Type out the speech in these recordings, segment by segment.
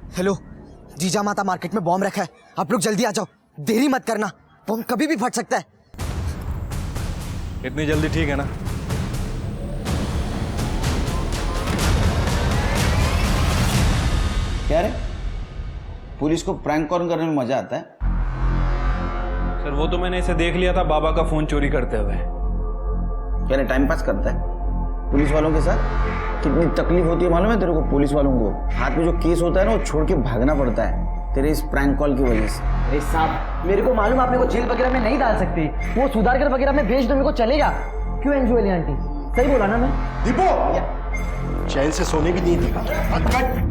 Hello, जीजा माता market में बॉम्ब रखा है, आप लोग जल्दी आ जाओ, देरी मत करना, बॉम्ब कभी भी फट सकता है। इतनी जल्दी ठीक है ना? क्या रे, पुलिस को प्रैंक कॉल करने में मजा आता है? सर वो तो मैंने इसे देख लिया था बाबा का फोन चोरी करते हुए। क्या रे, टाइम पास करता है पुलिस वालों के साथ? कितनी तकलीफ होती है मालूम है तेरे को? पुलिस वालों को हाथ में जो केस होता है ना, वो छोड़ के भागना पड़ता है तेरे इस प्रैंक कॉल की वजह से। अरे साहब, मेरे को मालूम आप मेरे को जेल वगैरह में नहीं डाल सकते, वो सुधारकर वगैरह में भेज दो, मेरे को चलेगा। क्यों एंजुअली आंटी, सही बोला ना मैं? दीपू, चैन से सोने की नींद निकाल।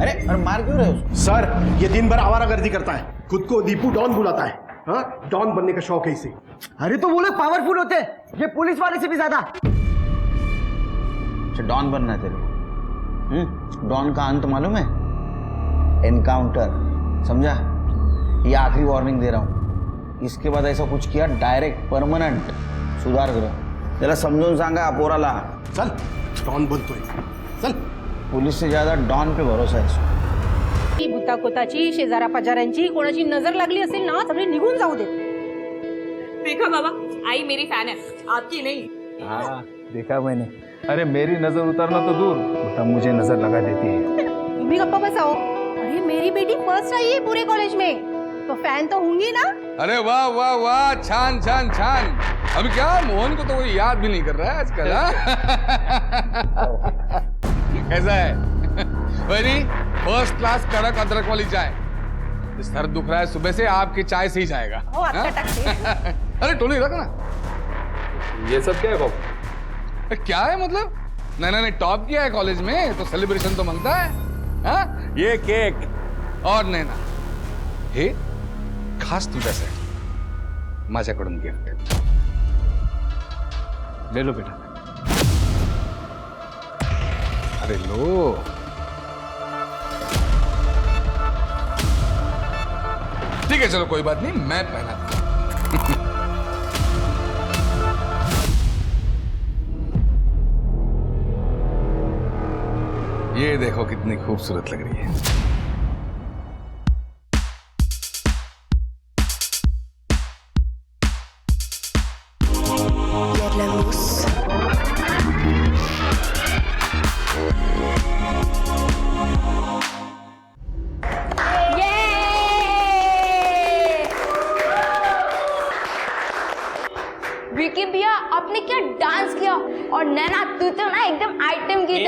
अरे और मार क्यों रहे हो? सर, ये दिन भर आवारागर्दी करता है, खुद को दीपू डॉन बुलाता है। हाँ, डॉन बनने का शौक है इसे। अरे तो वो लोग पावरफुल होते हैं, ये पुलिस वाले से भी ज्यादा। डॉन बनना है तेरे को? डॉन का अंत मालूम है? एनकाउंटर, समझा? ये आखिरी वार्निंग दे रहा हूं, इसके बाद ऐसा कुछ किया डायरेक्ट परमानेंट सुधार करो। त्याला समजून सांगा पोराला। चल, डॉन बनतोय, चल। पोलीस से ज्यादा डॉन पे भरोसा आहे। ही भूताकोताची, शेजारा पाजाऱ्यांची कोणाची नजर लागली असेल ना, सगळे निघून जाऊ दे। देखा बाबा, आई मेरी फैन है, आपकी नहीं। हाँ देखा मैंने। अरे मेरी नजर उतारना तो दूर, बेटा मुझे नजर लगा देती है। तुम्ही गप्पा बसाओ। अरे मेरी बेटी फर्स्ट आई है पूरे कॉलेज में, तो फैन तो होंगी ना। अरे वाह वाह वाह, छान छान छान। अभी क्या मोहन को तो कोई याद भी नहीं कर रहा है आजकल। कैसा है? वेरी फर्स्ट क्लास कड़क अदरक वाली चाय। सर दुख रहा है सुबह से, आपकी चाय से ही जाएगा। हो आता टाकते। अरे टोनी रख ना। ये सब क्या है बाबू? क्या है मतलब? नहीं टॉप किया है कॉलेज में तो सेलिब्रेशन तो बनता है। हाँ? ये केक और नैना हे खास तुझ्यासाठी माझ्याकडून गिफ्ट। ले लो बेटा। अरे लो। ठीक है चलो कोई बात नहीं, मैं पहना। ये देखो कितनी खूबसूरत लग रही है। विकी भैया, आपने क्या डांस किया, और नैना तू तो ना एकदम आइटम की थी।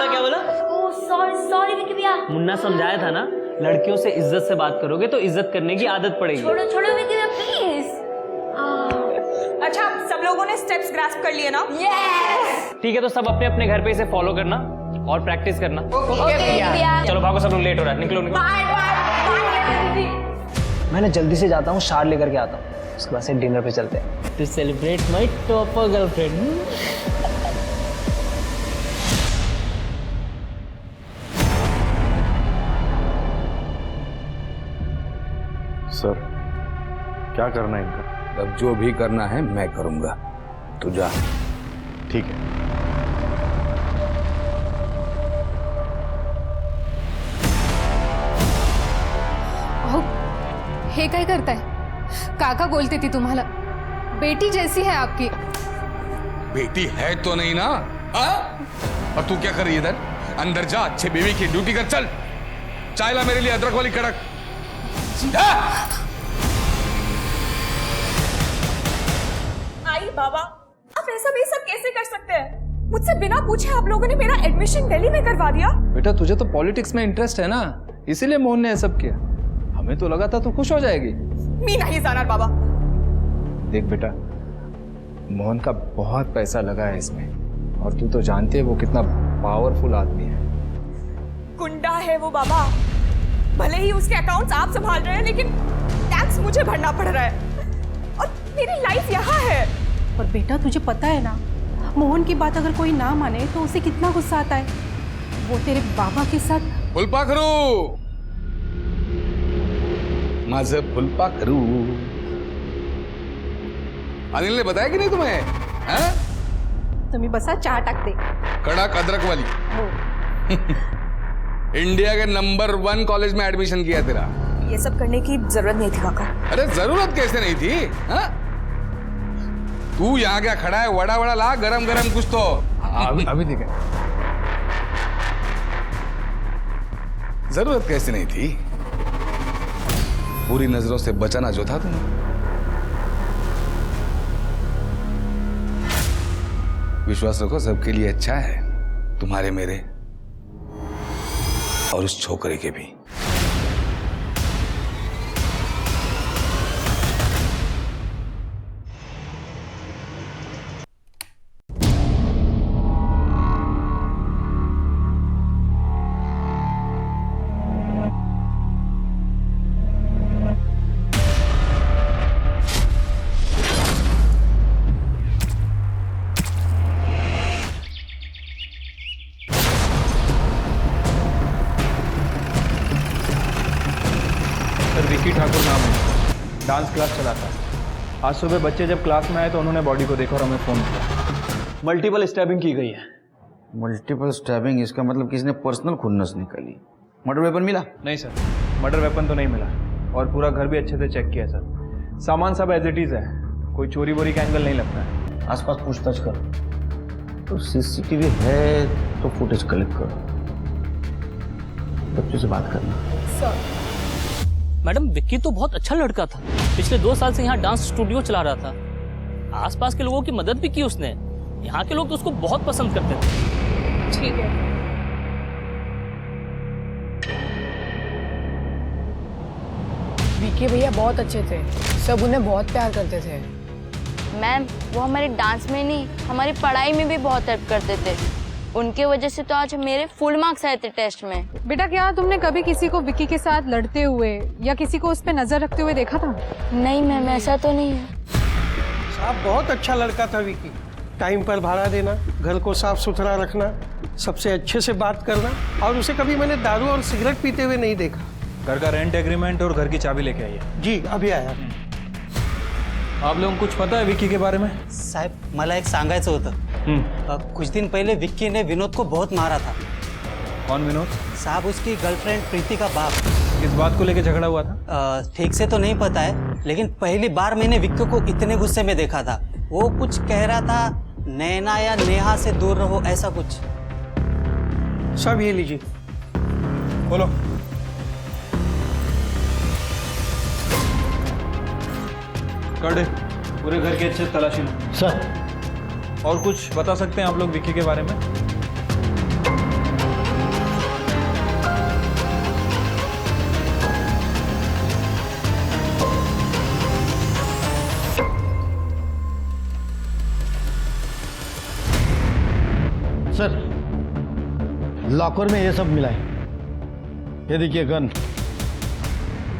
क्या बोला? सॉरी विकी भैया। मुन्ना समझाया था ना, लड़कियों से इज्जत से बात करोगे तो इज्जत करने की आदत पड़ेगी। छोड़ो विकी भैया प्लीज। अच्छा, सब लोगों ने स्टेप्स ग्रास्प कर लिए ना? यस। ठीक है, तो सब अपने अपने घर पे इसे फॉलो करना और प्रैक्टिस करना। ओके भैया। चलो भागो, सब लोग लेट हो रहा है, निकलो। बाय। मैं जल्दी से जाता हूँ, शार लेकर के आता हूँ, उसके बाद से डिनर पे चलते हैं to celebrate my topper girlfriend. Sir क्या करना है इनका? अब जो भी करना है मैं करूंगा, तू जा। ठीक है। अहो, हे काय करताय? काका बोलते थी तुम्हाला, बेटी जैसी है आपकी। बेटी है तो नहीं ना? और तू क्या कर रही है इधर? अंदर जा, अच्छे बीवी की ड्यूटी कर। चल चाय ला मेरे लिए अदरक वाली कड़क। आई बाबा, आप ऐसा भी सब कैसे कर सकते हैं? मुझसे बिना पूछे आप लोगों ने मेरा एडमिशन दिल्ली में करवा दिया। बेटा तुझे तो पॉलिटिक्स में इंटरेस्ट है ना, इसीलिए मोहन ने ये सब किया। हमें तो लगा था तू खुश हो जाएगी। मी नहीं जाना बाबा। देख बेटा, मोहन का बहुत पैसा लगा है इसमें, और तू तो जानती है वो कितना पावरफुल आदमी है। गुंडा है वो बाबा, भले ही उसके अकाउंट्स आप संभाल रहे हैं, लेकिन टैक्स मुझे भरना पड़ रहा है, और मेरी लाइफ यहाँ है। और बेटा तुझे पता है ना, मोहन की बात अगर कोई ना माने तो उसे कितना गुस्सा आता है। वो तेरे बाबा के साथ। फुलपाखरू, माझं फुलपाखरू। अनिल ने बताया कि नहीं तुम्हें? तुम्ही बसा, चहा टाकते। कड़क अदरक वाली। इंडिया के नंबर 1 कॉलेज में एडमिशन किया तेरा। ये सब करने की जरूरत नहीं थी काका। अरे जरूरत कैसे नहीं थी? हाँ? तू यहाँ क्या खड़ा है? वड़ा वड़ा ला, गरम गरम कुछ तो। अभी ठीक है। जरूरत कैसे नहीं थी? बुरी नजरों से बचाना जो था तुम्हें। विश्वास रखो, सबके लिए अच्छा है, तुम्हारे, मेरे और उस छोकरे के भी। विक्की ठाकुर नाम है, डांस क्लास चलाता है। आज सुबह बच्चे जब क्लास में आए तो उन्होंने बॉडी को देखा और हमें फ़ोन किया। मल्टीपल स्टैबिंग की गई है। मल्टीपल स्टैबिंग, इसका मतलब किसी ने पर्सनल खुन्नस निकाली। मर्डर वेपन मिला? नहीं सर, मर्डर वेपन तो नहीं मिला और पूरा घर भी अच्छे से चेक किया सर। सामान सब एज इट इज़ है, कोई चोरी वोरी का एंगल नहीं लगता है। आसपास पूछताछ कर, तो सीसीटीवी है तो फुटेज कलेक्ट कर, बच्चों से बात करना। मैडम विक्की तो बहुत अच्छा लड़का था, पिछले 2 साल से यहाँ डांस स्टूडियो चला रहा था। आसपास के लोगों की मदद भी की उसने। यहाँ के लोग तो उसको बहुत पसंद करते थे। ठीक है। विक्की भैया बहुत अच्छे थे, सब उन्हें बहुत प्यार करते थे। मैम, वो हमारे डांस में नहीं, हमारी पढ़ाई में भी बहुत हेल्प करते थे। उनके वजह से तो आज मेरे फुल मार्क्स आए थे टेस्ट में। बेटा, क्या तुमने कभी किसी को विक्की के साथ लड़ते हुए या किसी को उस पर नजर रखते हुए देखा था? नहीं मैम, ऐसा तो नहीं है। साहब बहुत अच्छा लड़का था विक्की। टाइम पर भाड़ा देना, घर को साफ सुथरा रखना, सबसे अच्छे से बात करना, और उसे कभी मैंने दारू और सिगरेट पीते हुए नहीं देखा। घर का रेंट एग्रीमेंट और घर की चाबी लेके आइए। जी अभी आया। आप लोगों को कुछ पता है विक्की के बारे में? साहेब मला एक सांगायचं होतं। कुछ दिन पहले विक्की ने विनोद को बहुत मारा था। कौन विनोद? साहब उसकी गर्लफ्रेंड प्रीति का बाप। किस बात को लेके झगड़ा हुआ था? ठीक से तो नहीं पता है, लेकिन पहली बार मैंने विक्की को इतने गुस्से में देखा था। वो कुछ कह रहा था, नैना या नेहा से दूर रहो, ऐसा कुछ। सब ये लीजिए। बोलो। कर दे, पूरे घर के अच्छे तलाशी लो। सर। और कुछ बता सकते हैं आप लोग विक्की के बारे में? सर, लॉकर में ये सब मिला है। ये देखिए गन,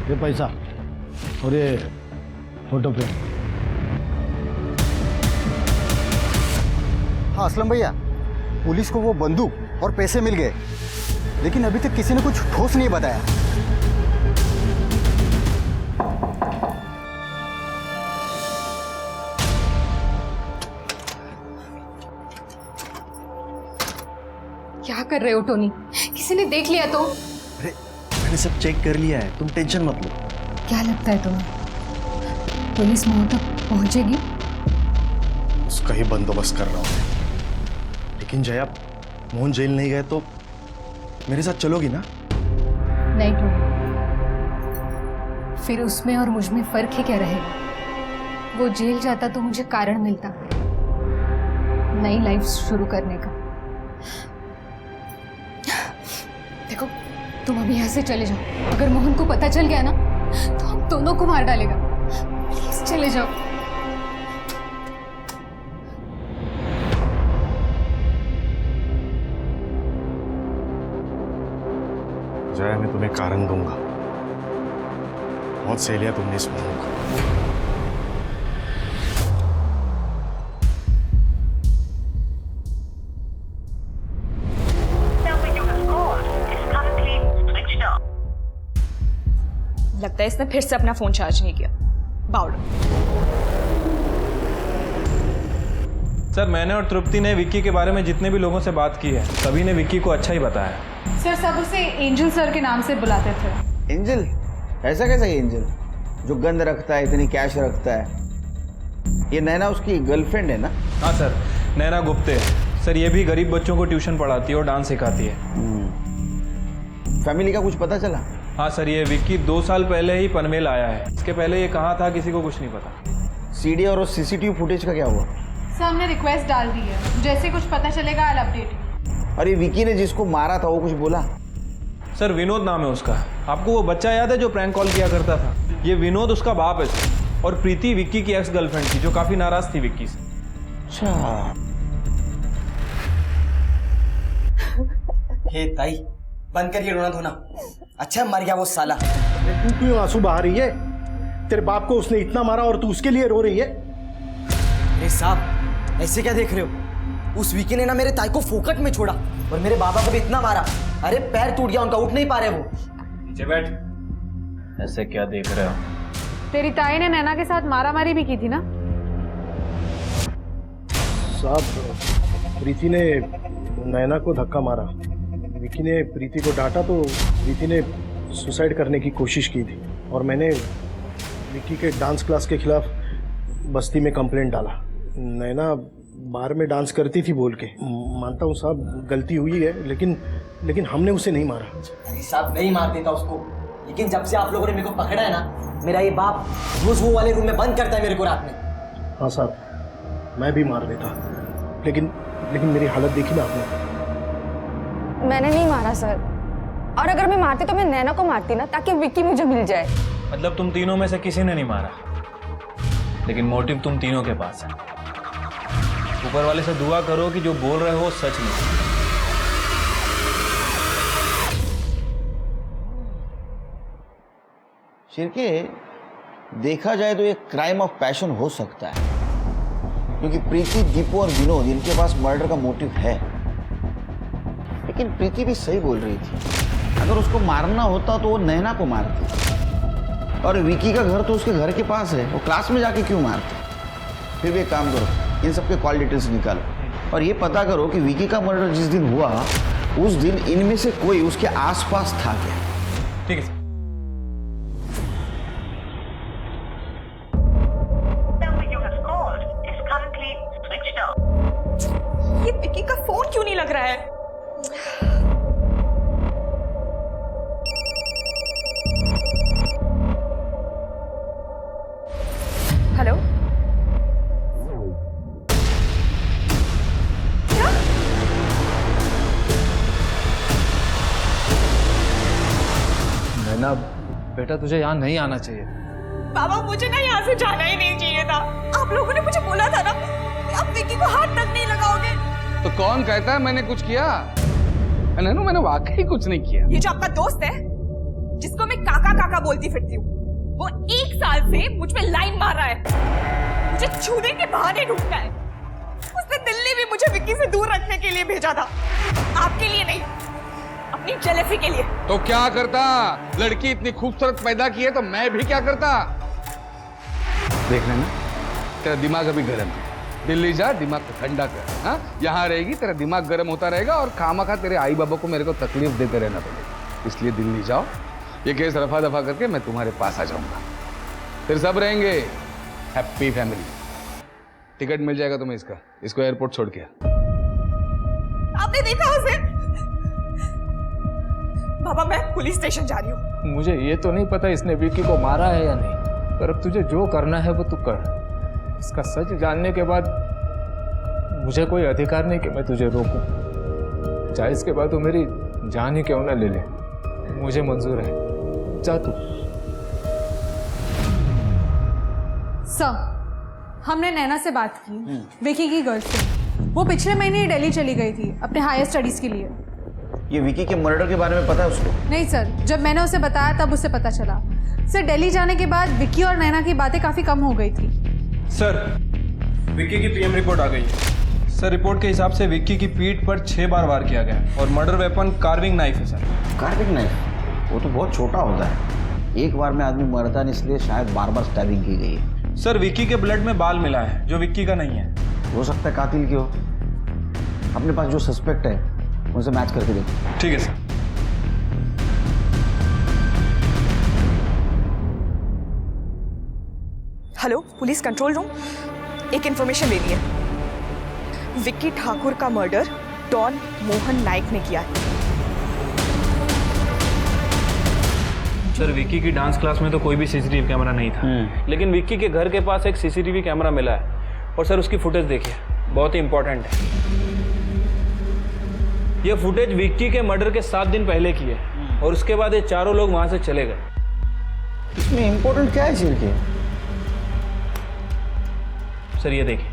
ये पैसा और ये फोटो फ्रेम। हाँ असलम भैया, पुलिस को वो बंदूक और पैसे मिल गए, लेकिन अभी तक किसी ने कुछ ठोस नहीं बताया। क्या कर रहे हो टोनी? किसी ने देख लिया तो? अरे मैंने सब चेक कर लिया है, तुम टेंशन मत लो। क्या लगता है तुम्हें पुलिस मोहन तक पहुंचेगी? उसका ही बंदोबस्त कर रहा हूँ। लेकिन जया, मोहन जेल नहीं गए तो मेरे साथ चलोगी ना? नहीं टोनी, फिर उसमें और मुझ में फर्क ही क्या रहेगा? वो जेल जाता तो मुझे कारण मिलता नई लाइफ शुरू करने का। देखो, तुम अभी यहाँ से चले जाओ। अगर मोहन को पता चल गया ना तो हम दोनों को मार डालेगा। प्लीज चले जाओ। जया, मैं तुम्हें कारण दूंगा। बहुत सह लिया तुमने इस मोहन को। लगता है इसने फिर से अपना फोन चार्ज नहीं किया। बावड़ा। सर, मैंने और तृप्ति ने विक्की के बारे में जितने भी लोगों से बात की है, सभी ने विक्की को अच्छा ही बताया। सर सब उसे एंजल सर के नाम से बुलाते थे। एंजल? ऐसा कैसा एंजल जो गंद रखता है, इतनी कैश रखता है? ये नैना उसकी गर्लफ्रेंड है ना? हाँ सर, नैना गुप्ते। सर ये भी गरीब बच्चों को ट्यूशन पढ़ाती है और डांस सिखाती है। फैमिली का कुछ पता चला? हाँ सर, ये विक्की 2 साल पहले ही पनवेल आया है। इसके पहले ये कहाँ था किसी को कुछ नहीं पता। सीडी और सीसीटीवी फुटेज का क्या हुआ? सर हमने रिक्वेस्ट डाल दी है, जैसे कुछ पता चलेगा आई अपडेट। अरे विक्की ने जिसको मारा था वो कुछ बोला? सर विनोद नाम है उसका। आपको वो बच्चा याद है जो प्रैंक कॉल किया करता था? ये विनोद उसका बाप है सर। और प्रीति विक्की की एक्स गर्लफ्रेंड थी जो काफी नाराज थी विक्की से। अच्छा। हे ताई, बंद करिए रोना धोना। अच्छा मर गया वो साला। तू क्यों आंसू बहा रही है? तेरे बाप को उसने इतना मारा और तू उसके लिए रो रही है? अरे साहब ऐसे क्या देख रहे हो? उस विकी ने ना मेरे ताई को फोकट में छोड़ा और मेरे बाबा को भी इतना मारा, अरे पैर टूट गया उनका, उठ नहीं पा रहे वो। नीचे बैठ। ऐसे क्या देख रहे हो? तेरी ताई ने नैना के साथ मारामारी भी की थी ना? साहब प्रीति ने नैना को धक्का मारा, विकी ने प्रीति को डांटा तो प्रीति ने सुसाइड करने की कोशिश की थी और मैंने विकी के डांस क्लास के खिलाफ बस्ती में कंप्लेंट डाला। नैना बार में डांस करती थी बोल के। मानता हूँ साहब गलती हुई है, लेकिन हमने उसे नहीं मारा। अरे साहब नहीं मार देता उसको, लेकिन जब से आप लोगों ने मेरे को पकड़ा है ना, मेरा ये बाप रोज वो वाले रूम में बंद करता है मेरे को रात में। हाँ साहब मैं भी मार देता, लेकिन मेरी हालत देखी ना आपने। मैंने नहीं मारा सर, और अगर मैं मारती तो मैं नैना को मारती ना, ताकि विक्की मुझे मिल जाए। मतलब तुम तीनों में से किसी ने नहीं मारा, लेकिन मोटिव तुम तीनों के पास है। ऊपर वाले से दुआ करो कि जो बोल रहे हो सच नहीं। शिरके, देखा जाए तो ये क्राइम ऑफ पैशन हो सकता है, क्योंकि प्रीति, दीपू और विनोद इनके पास मर्डर का मोटिव है। लेकिन प्रीति भी सही बोल रही थी, अगर उसको मारना होता तो वो नैना को मारती, और विकी का घर तो उसके घर के पास है, वो क्लास में जाके क्यों मारती? फिर भी एक काम करो, इन सबके कॉल डिटेल्स निकालो और ये पता करो कि विकी का मर्डर जिस दिन हुआ उस दिन इनमें से कोई उसके आसपास था क्या। ठीक है। ये विकी का फोन क्यों नहीं लग रहा है? हेलो, क्या? नैना बेटा तुझे यहाँ नहीं आना चाहिए। बाबा मुझे ना यहाँ से जाना ही नहीं चाहिए था। आप लोगों ने मुझे बोला था ना कि आप विकी को हाथ तक नहीं लगाओगे। तो कौन कहता है मैंने कुछ किया? नैनू मैंने वाकई कुछ नहीं किया। ये जो आपका दोस्त है जिसको मैं काका काका बोलती फिरती हूँ, वो 1 साल से मुझ पे लाइन मार रहा है, मुझे छूने के बहाने ढूंढता है। उसने दिल्ली भी मुझे विक्की से दूर रखने के लिए भेजा था, आपके लिए नहीं, अपनी जेलसी के लिए। तो क्या करता? लड़की इतनी खूबसूरत पैदा की है तो मैं भी क्या करता? देख लेना, तेरा दिमाग अभी गर्म है, दिल्ली जा, दिमाग को ठंडा कर। हाँ, यहाँ रहेगी तेरा दिमाग गर्म होता रहेगा और खामखा तेरे आई बाबा को मेरे को तकलीफ देते रहना पड़ेगा। इसलिए दिल्ली जाओ, ये केस रफा दफा करके मैं तुम्हारे पास आ जाऊंगा, फिर सब रहेंगे हैप्पी फैमिली। टिकट मिल जाएगा तुम्हें इसको एयरपोर्ट छोड़ के। आपने देखा उसे? बाबा मैं पुलिस स्टेशन जा रही हूँ। मुझे ये तो नहीं पता इसने विक्की को मारा है या नहीं, पर अब तुझे जो करना है वो तू कर। इसका सच जानने के बाद मुझे कोई अधिकार नहीं कि मैं तुझे रोकूं। चाहे इसके बाद तू मेरी जान ही क्यों ना ले ले, मुझे मंजूर है। जा तू। सर हमने नैना से बात की, विकी की गर्लफ्रेंड। वो पिछले महीने ही दिल्ली चली गई थी अपने हायर स्टडीज के लिए। ये विकी के मर्डर के बारे में पता है उसको? नहीं सर, जब मैंने उसे बताया तब उसे पता चला। सर दिल्ली जाने के बाद विकी और नैना की बातें काफी कम हो गई थी। सर विक्की की पीएम रिपोर्ट आ गई है। सर रिपोर्ट के हिसाब से विक्की की पीठ पर 6 बार वार किया गया और मर्डर वेपन कार्विंग नाइफ है। Sir carving knife? वो तो बहुत छोटा होता है, एक बार में आदमी मरता नहीं, इसलिए शायद बार बार स्टैबिंग की गई है। सर विक्की के ब्लड में बाल मिला है जो विक्की का नहीं है। हो सकता है कातिल की हो। अपने पास जो सस्पेक्ट है उनसे मैच करके देखो। ठीक है sir. Hello, police control room. एक इन्फॉर्मेशन लेनी है। विक्की ठाकुर का मर्डर डॉन मोहन नाइक ने किया है। सर, विक्की की डांस क्लास में तो कोई भी सीसीटीवी कैमरा नहीं था, लेकिन विक्की के घर के पास एक सीसीटीवी कैमरा मिला है और सर उसकी फुटेज देखिए, बहुत ही इंपॉर्टेंट है। ये फुटेज विक्की के मर्डर के 7 दिन पहले की है और उसके बाद ये चारों लोग वहां से चले गए। इसमें इंपॉर्टेंट क्या है सिरके? सर ये देखिए,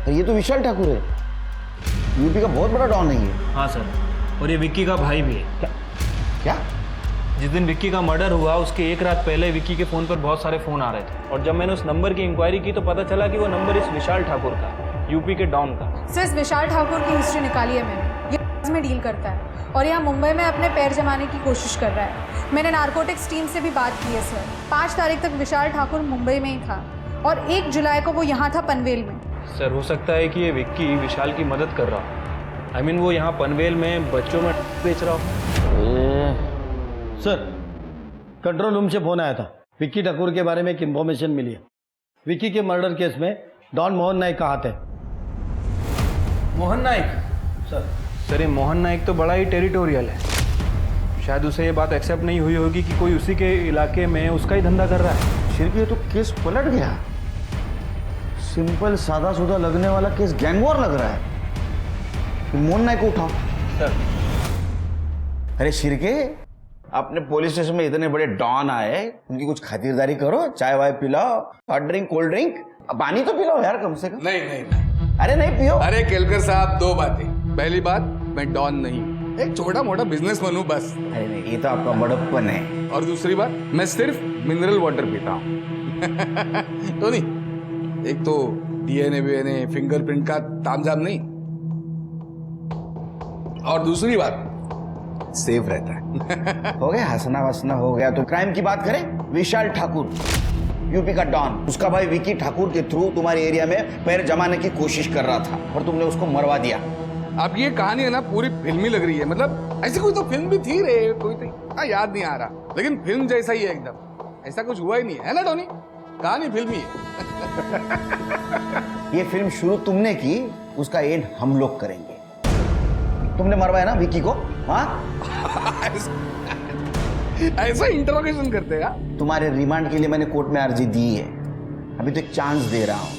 ये तो विशाल ठाकुर है, यूपी का बहुत बड़ा डॉन है ये। हाँ सर, और ये विक्की का भाई भी है। क्या? जिस दिन विक्की का मर्डर हुआ उसके एक रात पहले विक्की के फ़ोन पर बहुत सारे फ़ोन आ रहे थे और जब मैंने उस नंबर की इंक्वायरी की तो पता चला कि वो नंबर इस विशाल ठाकुर का, यूपी के डॉन का। सर, इस विशाल ठाकुर की हिस्ट्री निकाली है मैंने। ये में डील करता है और यहाँ मुंबई में अपने पैर जमाने की कोशिश कर रहा है। मैंने नारकोटिक्स टीम से भी बात की है सर। 5 तारीख तक विशाल ठाकुर मुंबई में ही था और 1 जुलाई को वो यहाँ था पनवेल में। सर, हो सकता है कि ये विक्की विशाल की मदद कर रहा हो। I mean, वो यहाँ पनवेल में बच्चों में बेच रहा हो। सर, कंट्रोल रूम से फोन आया था। विक्की ठाकुर के बारे में एक इन्फॉर्मेशन मिली है। विक्की के मर्डर केस में डॉन मोहन नाइक का हाथ है। मोहन नाइक? सर ये मोहन नाइक तो बड़ा ही टेरिटोरियल है, शायद उसे ये बात एक्सेप्ट नहीं हुई होगी कि कोई उसी के इलाके में उसका ही धंधा कर रहा है। सिर्फ ये तो केस पलट गया। सिंपल सादा सुधा लगने वाला केस गैंग वॉर लग रहा है। मोहन नाइक को उठाओ। सर, अरे शिरके, अपने पुलिस स्टेशन में इतने बड़े डॉन आए, उनकी कुछ खातिरदारी करो, चाय वाय पिलाओ, हॉट ड्रिंक, कोल्ड ड्रिंक, पानी तो पिलाओ यार कम से कम। नहीं। अरे नहीं पियो। अरे केलकर साहब, 2 बातें। पहली बात, मैं डॉन नहीं, एक छोटा मोटा बिजनेसमैन हूँ बस। अरे नहीं, ये तो आपका बड़प्पन है। और दूसरी बात, मैं सिर्फ मिनरल वाटर पीता हूँ। तो नहीं, एक तो डीएनए वीएनए फिंगरप्रिंट का तामझाम नहीं, और दूसरी बात, सेफ रहता है। हो गया, हंसना वसना हो गया। तो क्राइम की बात करें, विशाल ठाकुर यूपी का डॉन, उसका भाई विक्की ठाकुर के थ्रू तुम्हारे एरिया में पैर जमाने की कोशिश कर रहा था और तुमने उसको मरवा दिया। अब ये कहानी है ना, पूरी फिल्मी लग रही है। मतलब ऐसी कोई तो फिल्म भी थी रे, कोई तो याद नहीं आ रहा, लेकिन फिल्म जैसा ही है एकदम। ऐसा कुछ हुआ ही नहीं है ना टोनी, कहानी फिल्मी है। ये फिल्म शुरू तुमने की, उसका एंड हम लोग करेंगे। तुमने मरवाया ना विक्की को? हाँ। ऐसा इंटरोगेशन करते हैं? तुम्हारे रिमांड के लिए मैंने कोर्ट में अर्जी दी है। अभी तो एक चांस दे रहा हूँ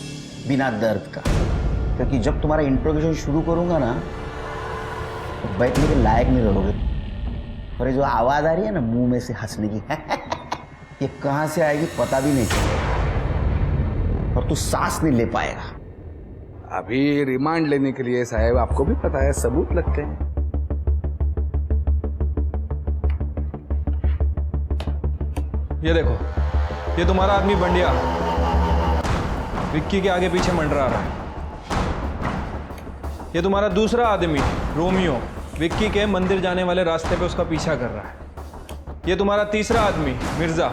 बिना दर्द का, क्योंकि जब तुम्हारा इंट्रोगेशन शुरू करूंगा ना तो बैठने के लायक नहीं रहोगे। और ये जो आवाज आ रही है ना मुंह में से हंसने की, ये कहां से आएगी पता भी नहीं चलेगा और तू सांस नहीं ले पाएगा। अभी रिमांड लेने के लिए साहब, आपको भी पता है, सबूत लगते हैं। ये देखो, ये तुम्हारा आदमी बंडिया विक्की के आगे पीछे मंडरा रहा है। ये तुम्हारा दूसरा आदमी रोमियो विक्की के मंदिर जाने वाले रास्ते पे उसका पीछा कर रहा है। ये तुम्हारा तीसरा आदमी मिर्जा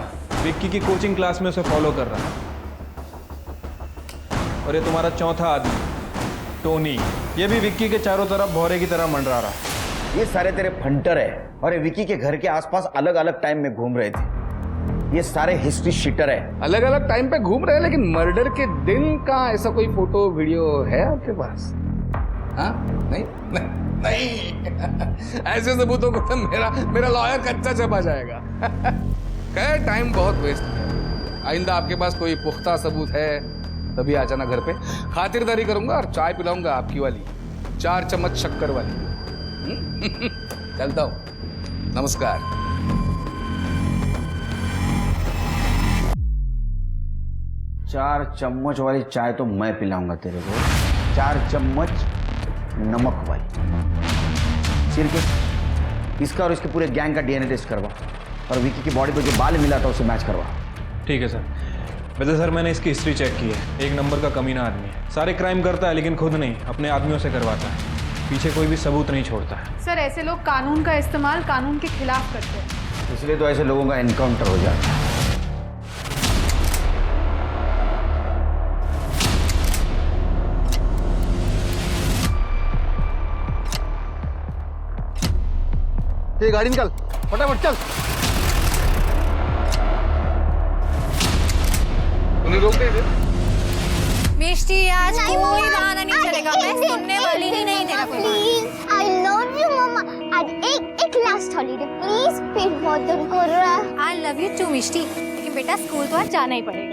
विक्की की कोचिंग क्लास में उसे फॉलो कर रहा है। और ये तुम्हारा चौथा आदमी टोनी, ये भी विक्की के चारों तरफ भौरे की तरह मंडरा रहा है। ये सारे तेरे फंटर है और ये विक्की के घर के आसपास अलग अलग टाइम में घूम रहे थे। ये सारे हिस्ट्री शीटर है। अलग अलग टाइम पे घूम रहे हैं, लेकिन मर्डर के दिन का ऐसा कोई फोटो वीडियो है आपके पास? हाँ? नहीं, नहीं। ऐसे सबूतों को तो मेरा लॉयर कच्चा चबा जाएगा। खैर, टाइम बहुत वेस्ट है। आइंदा आपके पास कोई पुख्ता सबूत है तभी आ जाना घर पे, खातिरदारी करूंगा और चाय पिलाऊंगा आपकी वाली, 4 चम्मच शक्कर वाली। चलता हूं, नमस्कार। चार चम्मच वाली चाय तो मैं पिलाऊंगा तेरे को, 4 चम्मच नमक वाली। सिर्फ इसका और इसके पूरे गैंग का डीएनए टेस्ट करवा और विक्की की बॉडी पे जो बाल मिला था उसे मैच करवा। ठीक है सर। वैसे सर, मैंने इसकी हिस्ट्री चेक की है, 1 नंबर का कमीना आदमी है। सारे क्राइम करता है लेकिन खुद नहीं, अपने आदमियों से करवाता है, पीछे कोई भी सबूत नहीं छोड़ता है। सर, ऐसे लोग कानून का इस्तेमाल कानून के खिलाफ करते हैं, इसलिए तो ऐसे लोगों का एनकाउंटर हो जाता है। ये गाड़ी निकाल, फटाफट चल। उन्हें रोक दे इधर। मिष्टी आज कोई बहाना नहीं चलेगा, मैं सुनने वाली ही नहीं तेरा कोई प्लीज आई लव यू मम्मा। आज एक लास्ट हॉलीडे प्लीज, फिर बहुत दिन कर रहा है। आई लव यू टू मिष्टी, लेकिन बेटा स्कूल तो आज जाना ही पड़ेगा।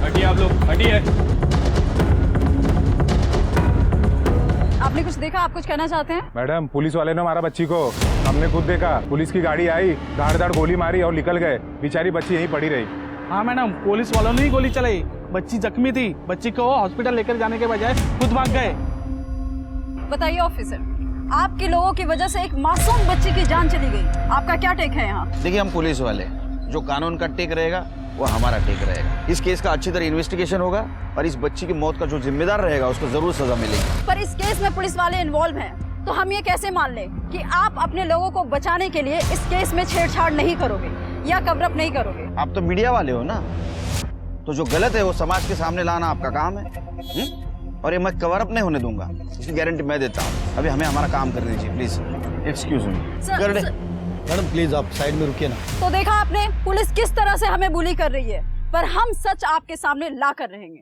हटिए आप लोग, हटिए। आपने कुछ देखा? आप कुछ कहना चाहते हैं? मैडम, पुलिस वाले ने मारा बच्ची को, हमने खुद देखा। पुलिस की गाड़ी आई, धाड़ गोली मारी और निकल गए। बेचारी बच्ची यहीं पड़ी रही। हाँ मैडम, पुलिस वालों ने ही गोली चलाई। बच्ची जख्मी थी, बच्ची को हॉस्पिटल लेकर जाने के बजाय खुद भाग गए। बताइए ऑफिसर, आपके लोगों की वजह से एक मासूम बच्ची की जान चली गई, आपका क्या टेक है यहाँ? देखिए, हम पुलिस वाले, जो कानून का टेक रहेगा वो हमारा टेक रहेगा। इस केस का अच्छी तरह इन्वेस्टिगेशन होगा और इस बच्ची की मौत का जो जिम्मेदार रहेगा उसको जरूर सजा मिलेगी। पर इस केस में पुलिस वाले इन्वॉल्व हैं, तो हम ये कैसे मान लें कि आप अपने लोगों को बचाने के लिए इस केस में छेड़छाड़ नहीं करोगे या कवरअप नहीं करोगे? आप तो मीडिया वाले हो ना, तो जो गलत है वो समाज के सामने लाना आपका काम है। और ये मैं कवर अप नहीं होने दूंगा, इसकी गारंटी मैं देता हूँ। अभी हमें हमारा काम करने दीजिए please. Excuse me madam, please आप साइड में रुकिए ना। तो देखा आपने, पुलिस किस तरह से हमें बुली कर रही है, पर हम सच आपके सामने ला कर रहेंगे।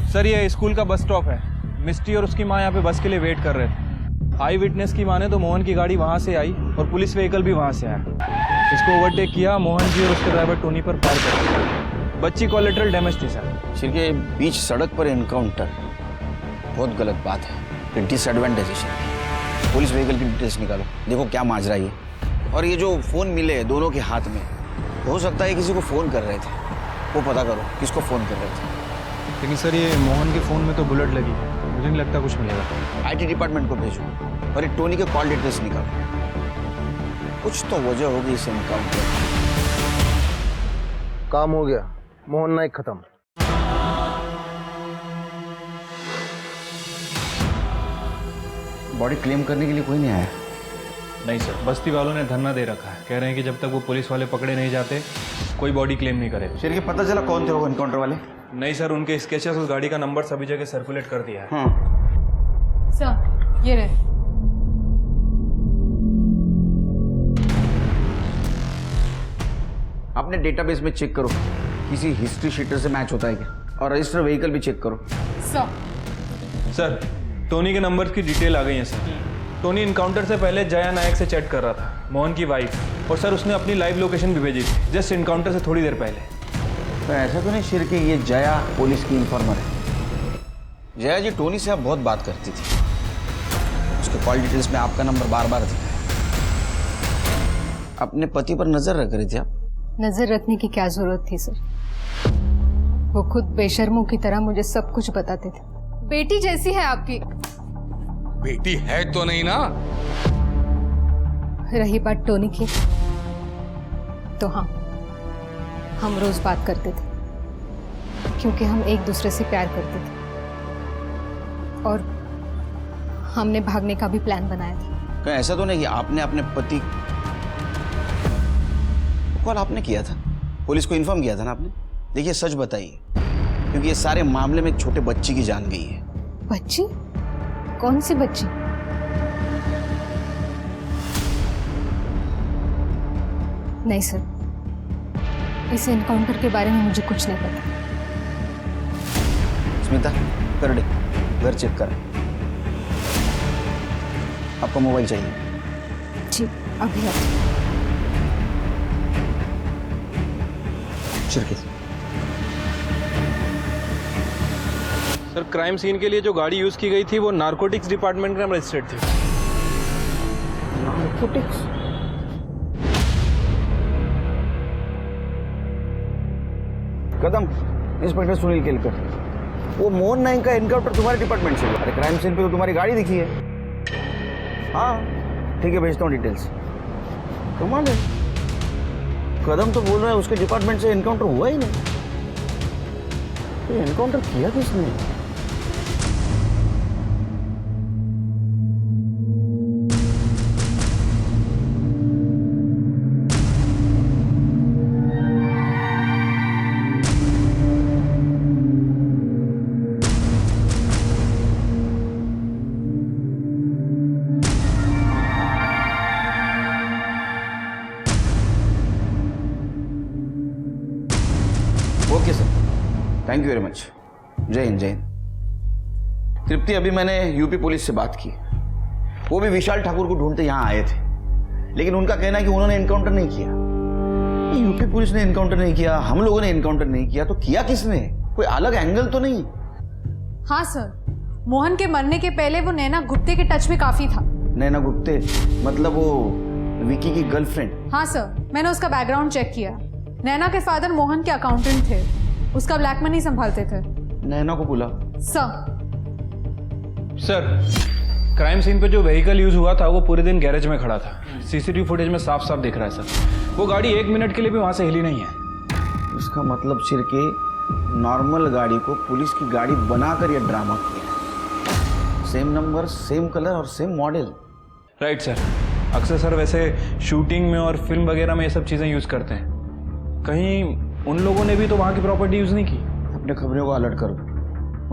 सर, ये स्कूल का बस स्टॉप है। मिस्टी और उसकी माँ यहाँ पे बस के लिए वेट कर रहे थे। आई विटनेस की माने तो मोहन की गाड़ी वहाँ से आई और पुलिस व्हीकल भी वहाँ से आया। इसको ओवरटेक किया, मोहन जी और उसके ड्राइवर टोनी पर फायर कर दिया। बच्ची कोलेटरल डैमेज थी सर। सिर के बीच सड़क पर एनकाउंटर बहुत गलत बात है, डिसएडवांटेज है। पुलिस व्हीकल की डिटेल्स निकालो, देखो क्या माजरा है। और ये जो फोन मिले दोनों के हाथ में, हो सकता है किसी को फोन कर रहे थे, वो पता करो किसको फोन कर रहे थे। लेकिन सर, ये मोहन के फोन में तो बुलेट लगी है, मुझे नहीं लगता कुछ मिलेगा। आईटी डिपार्टमेंट को भेजो और ये टोनी के कॉल डिटेल्स निकालो, कुछ तो वजह होगी इस एनकाउंटर। काम हो गया, मोहन नाइक खत्म। बॉडी क्लेम करने के लिए कोई नहीं आया? नहीं सर, बस्ती वालों ने धरना दे रखा है। कह रहे हैं कि जब तक वो पुलिस वाले पकड़े नहीं जाते कोई बॉडी क्लेम नहीं करे। शेर के पता चला कौन थे वो एनकाउंटर वाले? नहीं सर, उनके स्केचेस उस गाड़ी का नंबर सभी जगह सर्कुलेट कर दिया है। सर, ये रहे। अपने डेटाबेस में चेक करो, किसी हिस्ट्री शीटर से मैच होता है क्या, और रजिस्टर व्हीकल भी चेक करो। सर, टोनी के नंबर की डिटेल आ गई है सर। टोनी इनकाउंटर से पहले जया नायक से चैट कर रहा था, मोहन की वाइफ। और सर, उसने अपनी लाइव लोकेशन भी भेजी थी जस्ट इनकाउंटर से थोड़ी देर पहले। तो ऐसा तो नहीं शेर के ये जया पुलिस की इन्फॉर्मर है? जया जी टोनी से आप बहुत बात करती थी, उसके कॉल डिटेल्स में आपका नंबर बार बार दिखा है। अपने पति पर नजर रख रही थी आप? नजर रखने की क्या जरूरत थी सर, वो खुद बेशर्मों की तरह मुझे सब कुछ बताते थे। बेटी जैसी है आपकी। बेटी है तो नहीं ना? रही बात टोनी की, तो हाँ, हम रोज बात करते थे क्योंकि हम एक दूसरे से प्यार करते थे और हमने भागने का भी प्लान बनाया था। कहीं ऐसा तो नहीं कि आपने अपने पति कॉल आपने किया था, पुलिस को इन्फॉर्म किया था ना आपने? देखिए सच बताइए, क्योंकि ये सारे मामले में एक छोटे बच्ची की जान गई है। बच्ची? कौन सी बच्ची? नहीं सर, इस एनकाउंटर के बारे में मुझे कुछ नहीं पता। स्मिता, कर दे, घर चेक कर। आपका मोबाइल चाहिए? जी, अभी सर, क्राइम सीन के लिए जो गाड़ी यूज की गई थी वो नारकोटिक्स डिपार्टमेंट के नाम रजिस्टर्ड थी। नारकोटिक्स? कदम, इंस्पेक्टर सुनील केलकर, वो मोहन नाइक का एनकाउंटर तुम्हारे डिपार्टमेंट से हुआ? अरे क्राइम सीन पे तो तुम्हारी गाड़ी दिखी है। हाँ ठीक है, भेजता हूँ डिटेल्स। कमाल है, कदम तो बोल रहा है उसके डिपार्टमेंट से एनकाउंटर हुआ ही नहीं। एनकाउंटर किया किसने? You very much. जय हिंद, जय हिंद। तृप्ति, अभी मैंने यूपी पुलिस से बात की। वो भी विशाल ठाकुर को ढूंढते यहाँ आए थे, लेकिन उनका कहना है कि उन्होंने एनकाउंटर नहीं किया। यूपी पुलिस ने एनकाउंटर नहीं किया, हम लोगों ने एनकाउंटर नहीं किया, तो किया किसने? कोई अलग एंगल तो नहीं? हाँ सर, मोहन के मरने के पहले वो नैना गुप्ते के टच में काफी था। नैना गुप्ते मतलब वो विकी की गर्लफ्रेंड? हाँ सर, मैंने उसका बैकग्राउंड चेक किया। नैना के फादर मोहन के अकाउंटेंट थे, उसका ब्लैक मनी संभालते थे। नैना को बुला। सर, क्राइम सीन पे जो व्हीकल यूज हुआ था वो पूरे दिन गैरेज में खड़ा था। सीसीटीवी फुटेज में साफ साफ दिख रहा है सर। वो गाड़ी 1 मिनट के लिए भी वहां से हिली नहीं है। इसका मतलब सिर के नॉर्मल गाड़ी को पुलिस की गाड़ी बनाकर ये ड्रामा किया। सेम नंबर, सेम कलर और सेम मॉडल। Right sir. अक्सर सर वैसे शूटिंग में और फिल्म वगैरह में ये सब चीजें यूज करते हैं। कहीं उन लोगों ने भी तो वहां की प्रॉपर्टी यूज नहीं की? अपने खबरों को अलर्ट कर दो,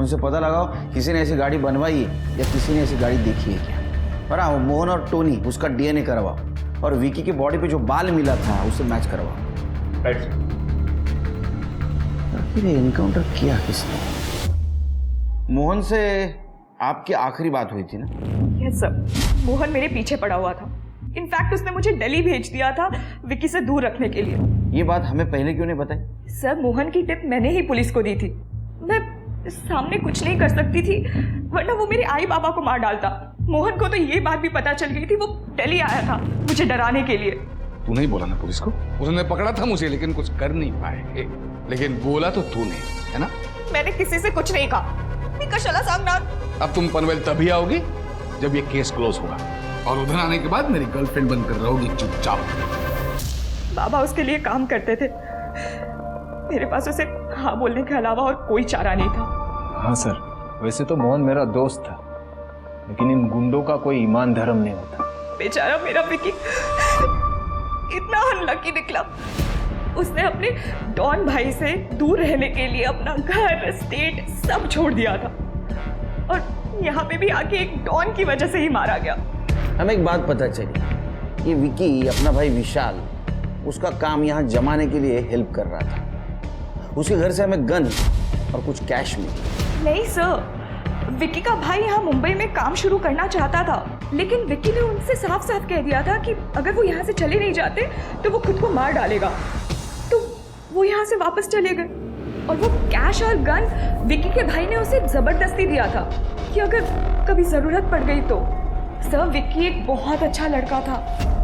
उनसे पता लगाओ किसी ने ऐसी गाड़ी बनवाई है या किसी ने ऐसी गाड़ी देखी है क्या। और हाँ, मोहन और टोनी उसका डीएनए करवाओ और विकी की बॉडी पे जो बाल मिला था उससे मैच करवाओ। Right sir. आखिर एनकाउंटर किया किसने? मोहन से आपकी आखिरी बात हुई थी ना? यस सर, मोहन मेरे पीछे पड़ा हुआ था। इनफैक्ट उसने मुझे दिल्ली भेज दिया था विकी से दूर रखने के लिए। ये बात हमें पहले क्यों नहीं बताई? सर, मोहन की टिप मैंने ही पुलिस को दी थी। मैं सामने कुछ नहीं कर सकती थी, वरना वो मेरे आई बाबा को मार डालता। मोहन को तो ये बात भी पता चल गई थी, वो दिल्ली आया था मुझे डराने के लिए। तू नहीं बोला ना पुलिस को? उसने पकड़ा था मुझे, लेकिन कुछ कर नहीं पाए। लेकिन बोला तो तूने, है ना? मैंने किसी से कुछ नहीं कहा। कशाला सांगणार? अब तुम पनवेल तभी आओगी जब ये केस क्लोज होगा, और उधर आने के बाद मेरी गर्लफ्रेंड बनकर रहोगी चुपचाप। बाबा उसके लिए काम करते थे, मेरे पास उसे हाँ बोलने के अलावा और कोई चारा नहीं था। हाँ सर, वैसे तो मोहन मेरा दोस्त था, लेकिन इन गुंडों का कोई ईमान धर्म नहीं होता। बेचारा मेरा विकी इतना अनलकी निकला। उसने अपने डॉन भाई से दूर रहने के लिए अपना घर, स्टेट सब छोड़ दिया था, और यहाँ पे भी आके एक डॉन की वजह से ही मारा गया। हमें एक बात पता चली, ये विकी अपना भाई विशाल उसका काम यहाँ जमाने के लिए हेल्प कर रहा था। उसके घर से हमें गन और कुछ कैश मिली। नहीं सर, विकी का भाई यहाँ मुंबई में काम शुरू करना चाहता था, लेकिन विकी ने उनसे साफ साफ कह दिया था कि अगर वो यहाँ से चले नहीं जाते तो वो खुद को मार डालेगा। तो वो यहाँ से वापस चले गए, और वो कैश और गन विकी के भाई ने उसे जबरदस्ती दिया था कि अगर कभी जरूरत पड़ गई तो। सर, विकी एक बहुत अच्छा लड़का था,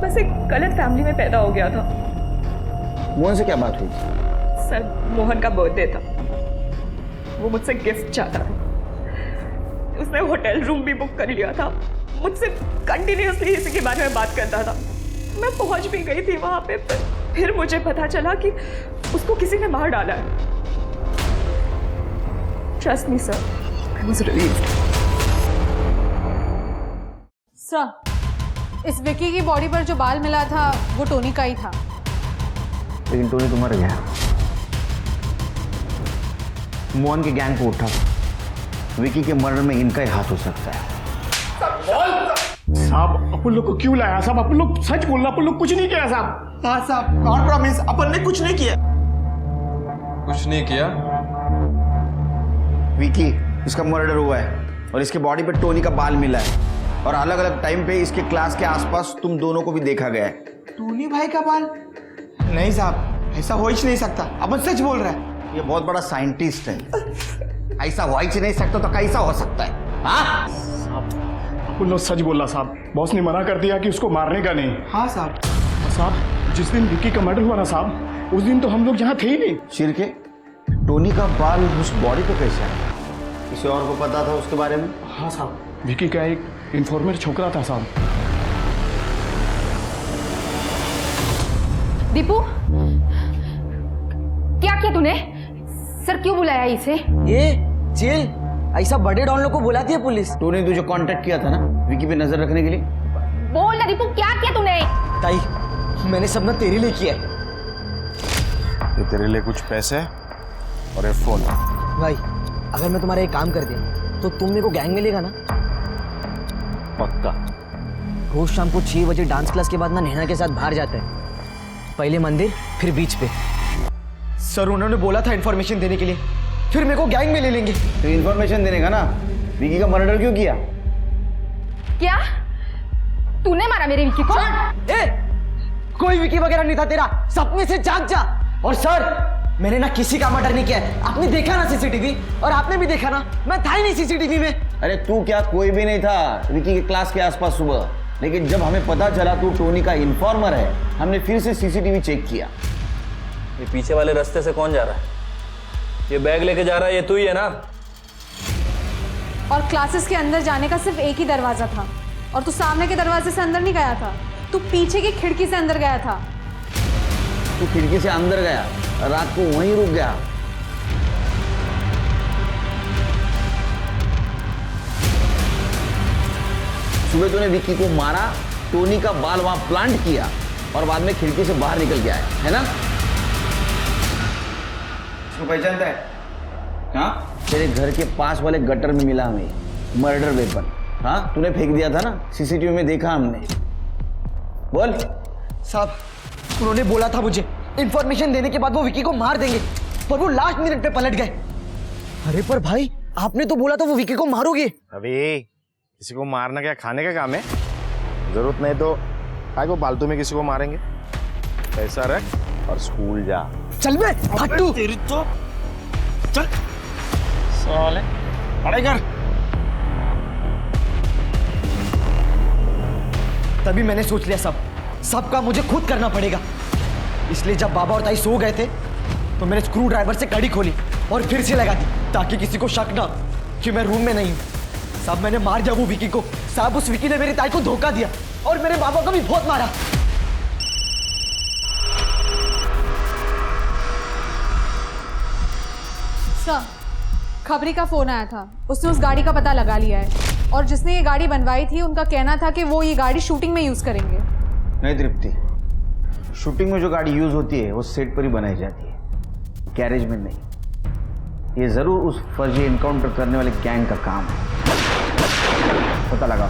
बस एक गलत फैमिली में पैदा हो गया था। मोहन से क्या बात हुई? सर, मोहन का बर्थडे था, वो मुझसे गिफ्ट चाहता था। उसने होटल रूम भी बुक कर लिया था, मुझसे कंटिन्यूअसली इसी के बारे में बात करता था। मैं पहुंच भी गई थी वहां पे, फिर मुझे पता चला कि उसको किसी ने मार डाला है। Trust me sir, I was relieved. Sir, इस विकी की बॉडी पर जो बाल मिला था वो टोनी का ही था। लेकिन टोनी तो मर गया। मोहन के गैंग को उठा, विकी के मर्डर में इनका ही हाथ हो सकता है। साहब, अपन लोग को क्यों लाया साहब? अपन लोग सच बोलना, अपन लोग कुछ नहीं किया साहब। हाँ साहब, गॉड प्रॉमिस, अपन ने कुछ नहीं किया। कुछ नहीं किया? विकी, इसका मर्डर हुआ है और इसके बॉडी पे टोनी का बाल मिला है, और अलग अलग टाइम पे इसके क्लास के आसपास तुम दोनों को भी देखा गया है। टोनी भाई का बाल? नहीं साहब, ऐसा हो ही नहीं सकता, अपन सच बोल रहे हैं। ये बहुत बड़ा साइंटिस्ट है, ऐसा हो ही नहीं सकता तो कैसा हो सकता है? हाँ अपन लोग सच बोला साहब, बॉस ने मना कर दिया कि उसको मारने का नहीं। हाँ साहब। साहब, जिस दिन विकी का मर्डर हुआ ना साहब, उस दिन तो हम लोग यहाँ थे ही नहीं। शिरके, टोनी का बाल उस बॉडी पे कैसे आया? किसी और को पता था उसके बारे में? हाँ साहब, विकी का एक इन्फॉर्मर छोकरा था साहब। दीपू, क्या किया तूने? सर, क्यों बुलाया इसे? ये जेल, ऐसा बड़े डॉन लोग को बुलाती है पुलिस। टोनी तुझे कांटेक्ट किया था ना विकी पे नजर रखने के लिए? बोल ना दीपू, क्या किया तूने? ताई, मैंने सब ना तेरे लिए किया। ये तेरे लिए कुछ पैसे और एक फोन। भाई, अगर मैं तुम्हारा एक काम कर दिया तो तुम मेरे को गैंग में लेगा ना? पक्का। रोज शाम को 6 बजे डांस क्लास के बाद ना नैना के साथ बाहर जाता है, पहले मंदिर फिर बीच पे। सर, उन्होंने बोला था इन्फॉर्मेशन देने के लिए, फिर मेरे को गैंग में ले लेंगे। तो इन्फॉर्मेशन देने का ना, विकी का मर्डर क्यों किया? क्या तूने मारा मेरे विकी को? ए, कोई विकी वगैरह नहीं था तेरा, सपने से जाग जा। और सर, मैंने ना किसी का मर्डर नहीं किया है। आपने देखा ना सीसीटीवी, और आपने भी देखा ना, मैं था ही नहीं सीसीटीवी में। अरे तू क्या, कोई भी नहीं था विकी के क्लास के आसपास सुबह, लेकिन जब हमें पता चला तू टोनी का इन्फॉर्मर है, हमने फिर से सीसीटीवी चेक किया। ये पीछे वाले रास्ते से कौन जा रहा है? ये बैग लेके जा रहा है, ये तू ही है ना? और क्लासेस के अंदर जाने का सिर्फ एक ही दरवाजा था, और तू सामने के दरवाजे से अंदर नहीं गया था, तू पीछे की खिड़की से अंदर गया था। तू खिड़की से अंदर गया, रात को वहीं रुक गया। सुबह तूने विक्की को मारा, टोनी का बाल वहां प्लांट किया, और बाद में खिड़की से बाहर निकल गया है ना? इसको पहचानता है? हाँ, तेरे घर के पास वाले गटर में मिला हमें मर्डर वेपन। हाँ, तूने फेंक दिया था ना, सीसीटीवी में देखा हमने। बोल। साहब, उन्होंने बोला था मुझे इंफॉर्मेशन देने के बाद वो विकी को मार देंगे, पर वो लास्ट मिनट पे पलट गए। अरे पर भाई, आपने तो बोला था वो विकी को मारोगे। अबे किसी को मारना क्या खाने का काम है? जरूरत नहीं तो काय को फालतू में किसी को मारेंगे। पैसा रख और स्कूल जा। चल बे फट्टू। तेरी तो चल साले, पढ़ाई कर। तभी मैंने सोच लिया सब काम मुझे खुद करना पड़ेगा। इसलिए जब बाबा और ताई सो गए थे तो मैंने स्क्रू ड्राइवर से कड़ी खोली और फिर से लगा दी, ताकि किसी को शक ना कि मैं रूम में नहीं हूं। साहब, मैंने मार दिया वो विकी को। साहब, उस विकी ने मेरी ताई को धोखा दिया और मेरे बाबा को भी बहुत मारा। सर, खबरी का फोन आया था, उसने उस गाड़ी का पता लगा लिया है, और जिसने ये गाड़ी बनवाई थी उनका कहना था कि वो ये गाड़ी शूटिंग में यूज करेंगे। नहीं तृप्ति, शूटिंग में जो गाड़ी यूज होती है वो सेट पर ही बनाई जाती है, गैरेज में नहीं। ये जरूर उस फर्जी एनकाउंटर करने वाले गैंग का काम है। पता लगा?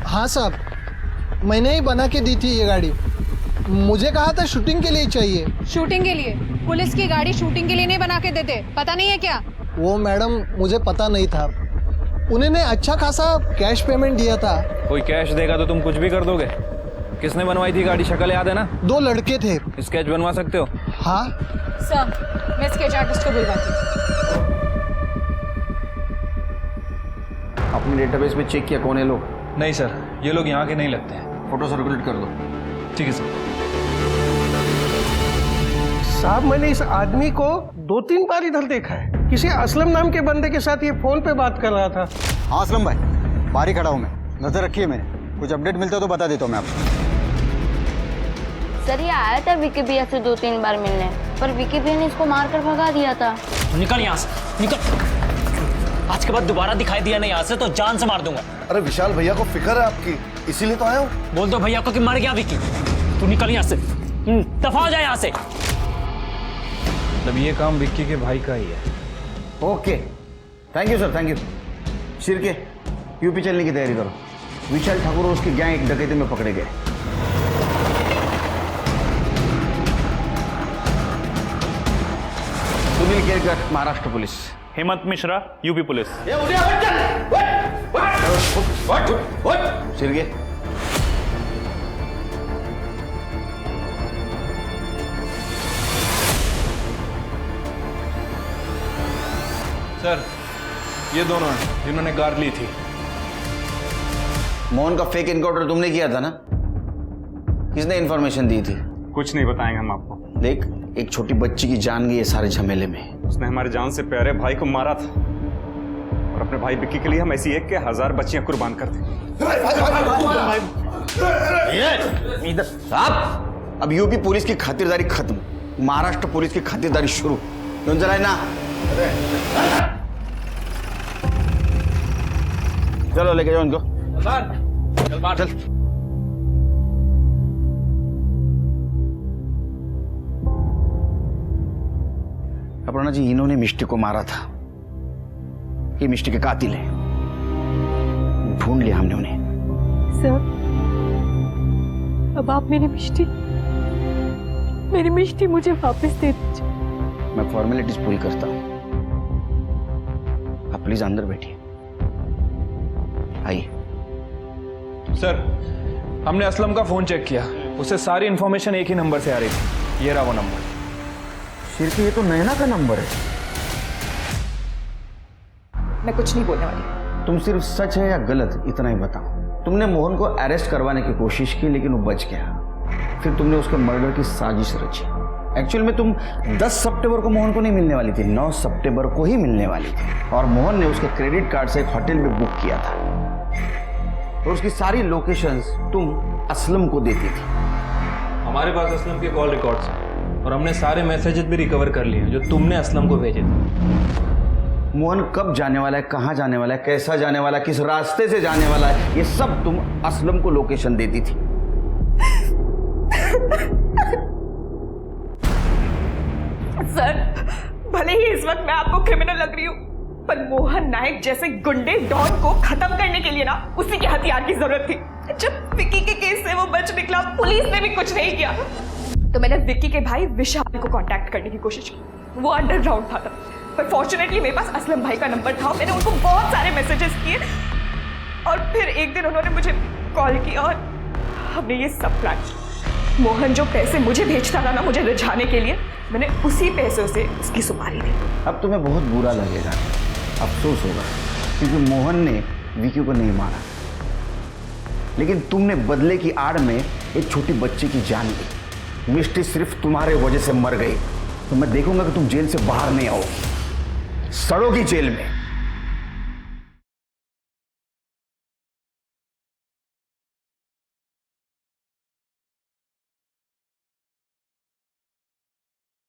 हाँ साहब, मैंने ही बना के दी थी ये गाड़ी। मुझे कहा था शूटिंग के लिए चाहिए। शूटिंग के लिए? पुलिस की गाड़ी शूटिंग के लिए नहीं बना के देते, पता नहीं है क्या? वो मैडम, मुझे पता नहीं था। उन्होंने अच्छा खासा कैश पेमेंट दिया था। कोई कैश देगा तो तुम कुछ भी कर दोगे? किसने बनवाई थी गाड़ी, शक्ल याद है ना? 2 लड़के थे। स्केच बनवा सकते हो? हाँ सर, मैं स्केच आर्टिस्ट को बुलवाती हूं। अपने डेटाबेस में चेक किया कौन है लोग? नहीं सर, ये लोग यहाँ के नहीं लगते हैं। फोटो सर्कुलेट कर दो। ठीक है सर। साहब, मैंने इस आदमी को 2-3 बार इधर देखा है। किसी असलम नाम के बंदे के साथ ये फोन पे बात कर रहा था। हाँ असलम भाई, बाहर ही खड़ा हूँ मैं, नजर रखिए मैंने। कुछ अपडेट मिलता हो तो बता देता हूँ मैं आपको। सर, ये आया था विकी भैया से 2-3 बार मिलने, पर विकी भैया ने इसको मारकर भगा दिया था। निकल यहाँ से, निकल। आज के बाद दोबारा दिखाई दिया नहीं यहाँ से तो जान से मार दूंगा। अरे विशाल भैया को फिक्र है आपकी, इसीलिए तो आया हूँ। बोल दो भैया को कि मर गया विकी। तू निकल यहाँ से, दफा हो जाए यहाँ से। मतलब ये काम विक्की के भाई का ही है। Okay, thank you sir, thank you. Shirke, UP चलने की तैयारी करो। विशाल ठाकुर और उसकी गैंग एक डकैती में पकड़े गए। Sunil Kerkar, Maharashtra police. Hemant Mishra, UP police. Shirke, sir, ये दोनों हैं जिन्होंने कार ली थी। मोहन का फेक एनकाउंटर तुमने किया था ना? किसने इन्फॉर्मेशन दी थी? कुछ नहीं बताएंगे हम आपको। देख, एक छोटी बच्ची की जान गई है सारे झमेले में। उसने हमारे जान से प्यारे भाई को मारा था, और अपने भाई विक्की के लिए हम ऐसी एक के 1000 बच्चियां कुर्बान कर दी। साहब, अब यूपी पुलिस की खातिरदारी खत्म, महाराष्ट्र पुलिस की खातिरदारी शुरू। क्यों चलाए ना? चलो लेके जाओ इनको। चल। अपर्णा जी, इन्होंने मिष्टी को मारा था। ये मिष्टी के कातिल है। ढूंढ लिया हमने उन्हें। सर, अब आप मेरी मिष्टी मुझे वापस दे दीजिए। मैं फॉर्मेलिटीज पूरी करता हूँ। आप प्लीज अंदर बैठिए, आइए। सर, हमने असलम का फोन चेक किया, उससे सारी इंफॉर्मेशन एक ही नंबर से आ रही थी। ये रहा वो नंबर। शिरकी, ये तो नैना का नंबर है। मैं कुछ नहीं बोलने वाली। तुम सिर्फ सच है या गलत इतना ही बताओ। तुमने मोहन को अरेस्ट करवाने की कोशिश की लेकिन वो बच गया। फिर तुमने उसके मर्डर की साजिश रची। एक्चुअल में तुम 10 सितंबर को मोहन को नहीं मिलने वाली थी, 9 सितंबर को ही मिलने वाली थी। और मोहन ने उसके क्रेडिट कार्ड से एक होटल भी बुक किया था और उसकी सारी लोकेशंस तुम असलम को देती थी। हमारे पास असलम के कॉल रिकॉर्ड्स हैं और हमने सारे मैसेजेस भी रिकवर कर लिए जो तुमने असलम को भेजे थे। मोहन कब जाने वाला है, कहाँ जाने वाला है, कैसा जाने वाला है, किस रास्ते से जाने वाला है, ये सब तुम असलम को लोकेशन देती थी। सर, भले ही इस वक्त मैं आपको क्रिमिनल लग रही हूँ, पर मोहन नायक जैसे गुंडे डॉन को खत्म करने के लिए ना उसी के हथियार की जरूरत थी। जब विक्की के केस से वो बच निकला, पुलिस ने भी कुछ नहीं किया, तो मैंने विक्की के भाई विशाल को कांटेक्ट करने की कोशिश की। वो अंडरग्राउंड था तब, पर फॉर्चुनेटली मेरे पास असलम भाई का नंबर था। मैंने उनको बहुत सारे मैसेजेस किए और फिर एक दिन उन्होंने मुझे कॉल किया और हमने ये सब प्लान किया। मोहन जो पैसे मुझे भेजता था ना मुझे रिझाने के लिए, मैंने उसी पैसों से उसकी सुपारी दी। अब तुम्हें बहुत बुरा लगेगा, अफसोस होगा, क्योंकि मोहन ने विक्की को नहीं मारा, लेकिन तुमने बदले की आड़ में एक छोटी बच्ची की जान ली। मिष्टी सिर्फ तुम्हारे वजह से मर गई, तो मैं देखूंगा कि तुम जेल से बाहर नहीं आओगी, सड़ोगी जेल में।